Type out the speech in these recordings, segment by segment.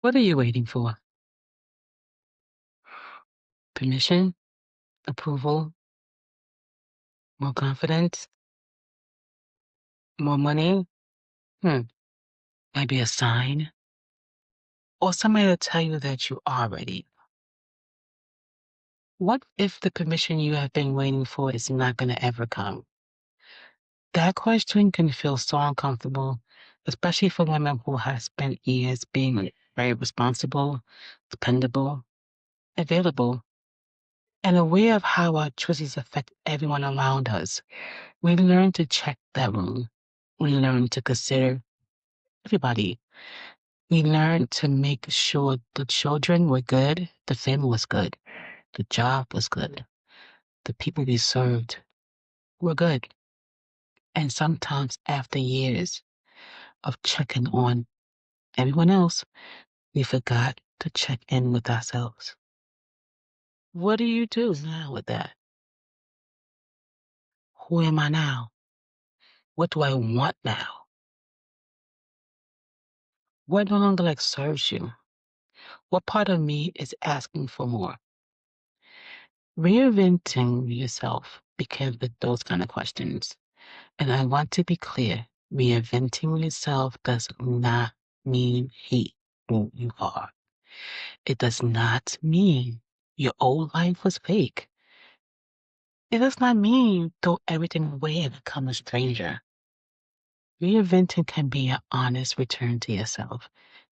What are you waiting for? Permission? Approval? More confidence? More money? Hmm. Maybe a sign? Or somebody to tell you that you are ready? What if the permission you have been waiting for is not going to ever come? That question can feel so uncomfortable, especially for women who have spent years being very responsible, dependable, available, and aware of how our choices affect everyone around us. We learn to check that room. We learn to consider everybody. We learn to make sure the children were good, the family was good, the job was good, the people we served were good. And sometimes after years of checking on everyone else, we forgot to check in with ourselves. What do you do now with that? Who am I now? What do I want now? What no longer like serves you? What part of me is asking for more? Reinventing yourself begins with those kind of questions. And I want to be clear, reinventing yourself does not mean hate who you are. It does not mean your old life was fake. It does not mean throw everything away and become a stranger. Reinventing can be an honest return to yourself.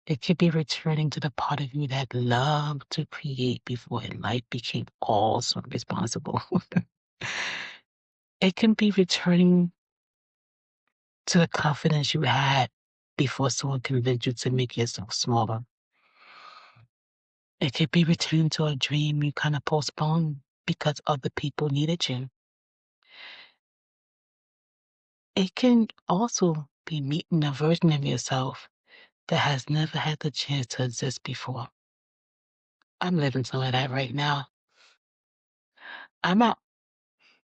It could be returning to the part of you that loved to create before life became all so responsible. It can be returning to the confidence you had before someone convinced you to make yourself smaller. It could be returning to a dream you kind of postponed because other people needed you. It can also be meeting a version of yourself that has never had the chance to exist before. I'm living some of that right now. I'm not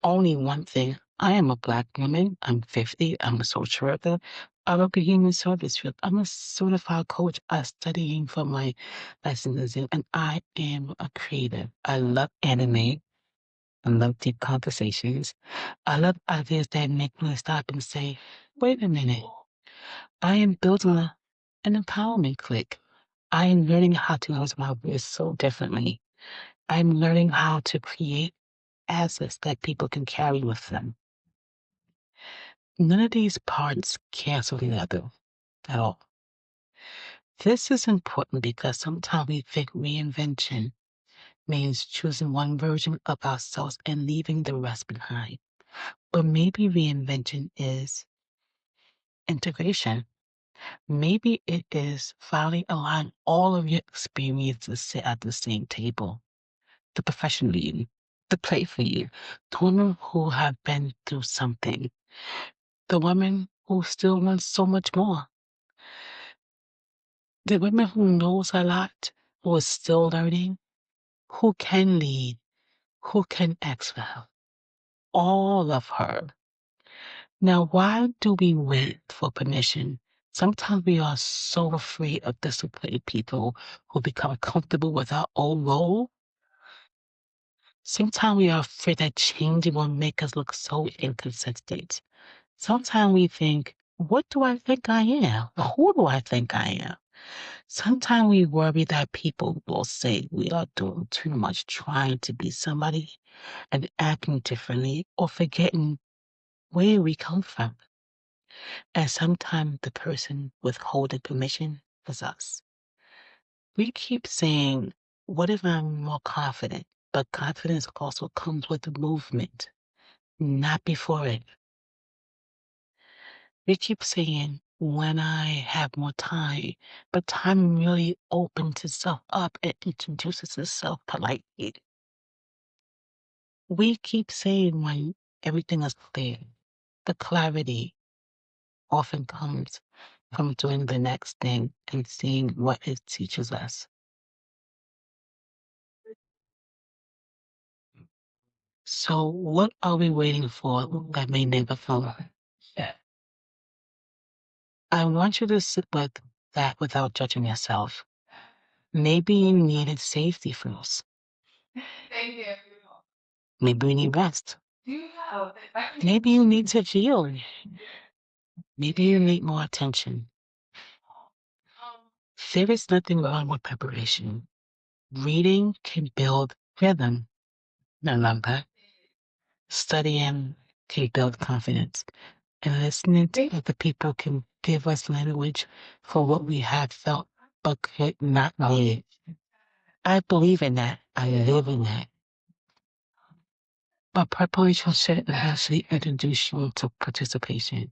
only one thing. I am a Black woman. I'm 50. I'm a social worker. I work in human service field. I'm a certified coach. I'm studying for my licenses, and I am a creative. I love anime. I love deep conversations. I love ideas that make me stop and say, wait a minute. I am building an empowerment clique. I am learning how to use my voice so differently. I'm learning how to create assets that people can carry with them. None of these parts cancel the other at all. This is important because sometimes we think reinvention means choosing one version of ourselves and leaving the rest behind. But maybe reinvention is integration. Maybe it is finally allowing all of your experiences to sit at the same table. The professional you, the playful you, the women who have been through something, the women who still want so much more, the women who knows a lot, who is still learning, who can lead, who can ask for help. All of her. Now, why do we wait for permission? Sometimes we are so afraid of disciplined people who become comfortable with our old role. Sometimes we are afraid that changing will make us look so inconsistent. Sometimes we think, what do I think I am? Or who do I think I am? Sometimes we worry that people will say we are doing too much trying to be somebody and acting differently or forgetting where we come from. And sometimes the person withholding permission is us. We keep saying, what if I'm more confident? But confidence also comes with the movement, not before it. We keep saying, when I have more time, but time really opens itself up and introduces itself politely. We keep saying when everything is clear, the clarity often comes from doing the next thing and seeing what it teaches us. So, what are we waiting for that may never come? I want you to sit with that without judging yourself. Maybe you needed safety first. Maybe you need rest. Maybe you need to heal. Maybe you need more attention. There is nothing wrong with preparation. Reading can build rhythm. I love that. Studying can build confidence. And listening to other people can give us language for what we have felt but could not live. I believe in that. I live in that. But preparation should eventually introduce you to participation.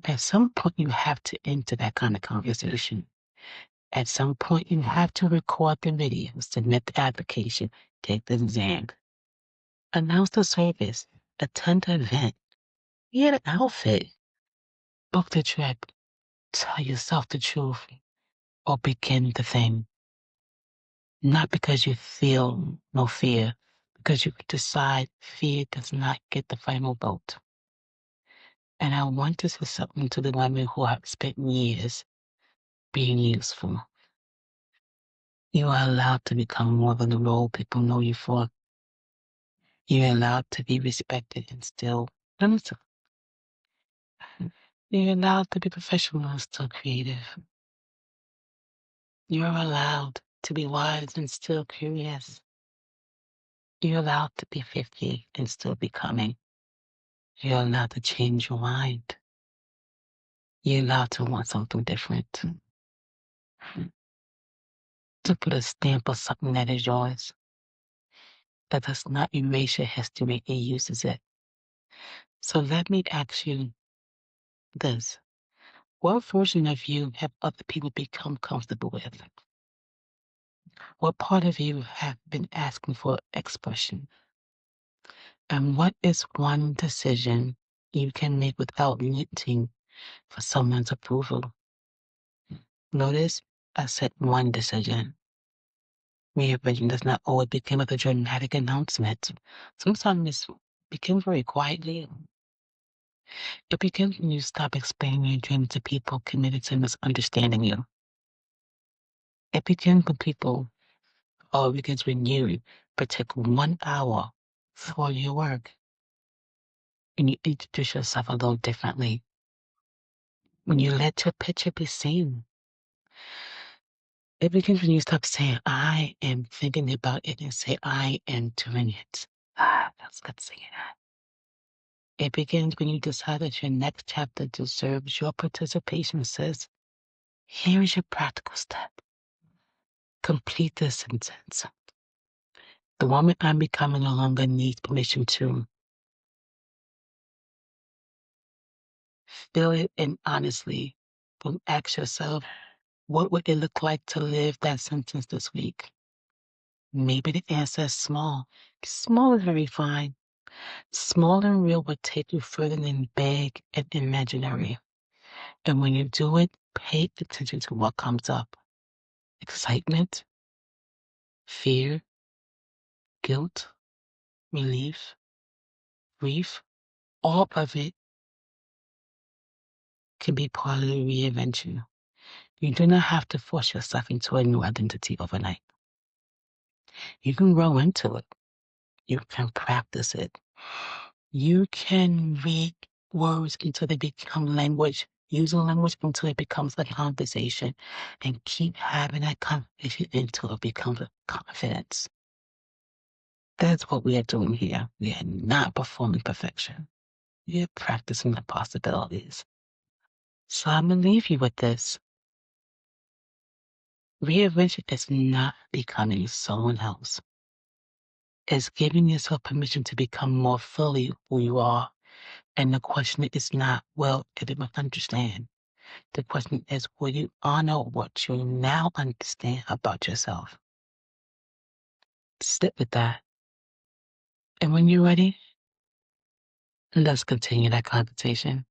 At some point, you have to enter that kind of conversation. At some point, you have to record the video, submit the application, take the exam, announce the service, attend the event, wear the outfit, book the trip, tell yourself the truth, or begin the thing. Not because you feel no fear, because you decide fear does not get the final vote. And I want to say something to the women who have spent years being useful. You are allowed to become more than the role people know you for. You're allowed to be respected and still innocent. You're allowed to be professional and still creative. You're allowed to be wise and still curious. You're allowed to be 50 and still becoming. You're allowed to change your mind. You're allowed to want something different. To put a stamp on something that is yours. That does not erase your history, it uses it. So let me ask you this. What version of you have other people become comfortable with? What part of you have been asking for expression? And what is one decision you can make without needing for someone's approval? Notice I said one decision. Reinvention does not always begin with a dramatic announcement. Sometimes it begins very quietly. It begins when you stop explaining your dreams to people committed to misunderstanding you. It begins when people, or it begins when you protect 1 hour for your work and you introduce yourself a little differently. When you let your picture be seen. It begins when you stop saying, I am thinking about it and say, I am doing it. That's good saying that. It begins when you decide that your next chapter deserves your participation. Says, here is your practical step. Complete this sentence. The woman I'm becoming no longer needs permission to feel it and honestly. Don't ask yourself, what would it look like to live that sentence this week? Maybe the answer is small. Small is very fine. Small and real will take you further than big and imaginary. And when you do it, pay attention to what comes up. Excitement, fear, guilt, relief, grief, all of it can be part of the reinvention. You do not have to force yourself into a new identity overnight. You can grow into it. You can practice it. You can read words until they become language, using language until it becomes a conversation, and keep having that conversation until it becomes a confidence. That's what we are doing here. We are not performing perfection. We are practicing the possibilities. So I'm going to leave you with this. Reinvention is not becoming someone else. It's giving yourself permission to become more fully who you are. And the question is not, well, if you must understand. The question is, will you honor what you now understand about yourself? Sit with that. And when you're ready, let's continue that conversation.